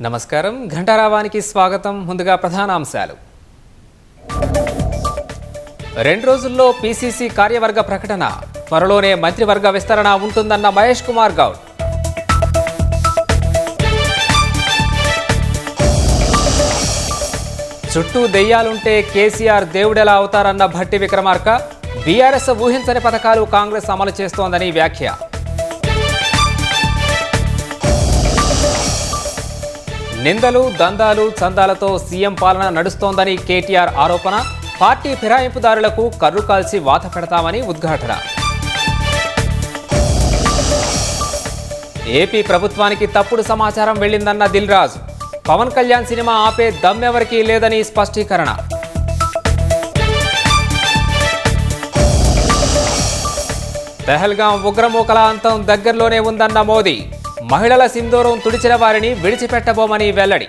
నమస్కారం ఘంటారావానికి స్వాగతం. ముందుగా ప్రధానాంశాలు. 2 రోజుల్లో పీసీసీ కార్యవర్గ ప్రకటన, త్వరలోనే మంత్రివర్గ విస్తరణ ఉంటుందన్న మహేష్ కుమార్ గౌడ్. చుట్టూ దెయ్యాలుంటే కేసీఆర్ దేవుడెలా అవుతారన్న భట్టి విక్రమార్క. బీఆర్ఎస్ ఊహించని పథకాలు కాంగ్రెస్ అమలు చేస్తోందని వ్యాఖ్య. నిందలు, దందాలు, చందాలతో సీఎం పాలన నడుస్తోందని కేటీఆర్ ఆరోపణ. పార్టీ ఫిరాయింపుదారులకు కర్రు కాల్చి వాత పెడతామని ఉద్ఘాటన. ఏపీ ప్రభుత్వానికి తప్పుడు సమాచారం వెళ్లిందన్న దిల్ రాజు. పవన్ కళ్యాణ్ సినిమా ఆపే దమ్మెవరికీ లేదని స్పష్టీకరణ. పెహల్గాం ఉగ్రమూకల అంతం దగ్గరలోనే ఉందన్న మోదీ. మహిళల సింధూరం తుడిచిన వారిని విడిచిపెట్టబోమని వెల్లడి.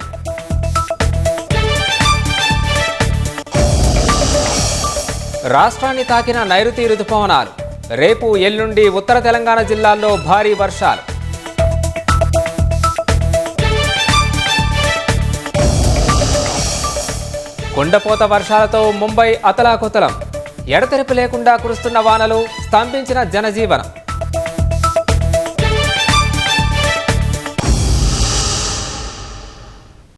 రాష్ట్రాన్ని తాకిన నైరుతి రుతుపవనాలు. రేపు ఎల్లుండి ఉత్తర తెలంగాణ జిల్లాల్లో భారీ వర్షాలు. కుండపోత వర్షాలతో ముంబై అతలాకుతలం. ఎడతెరిపి లేకుండా కురుస్తున్న వానలు స్తంభించిన జనజీవనం.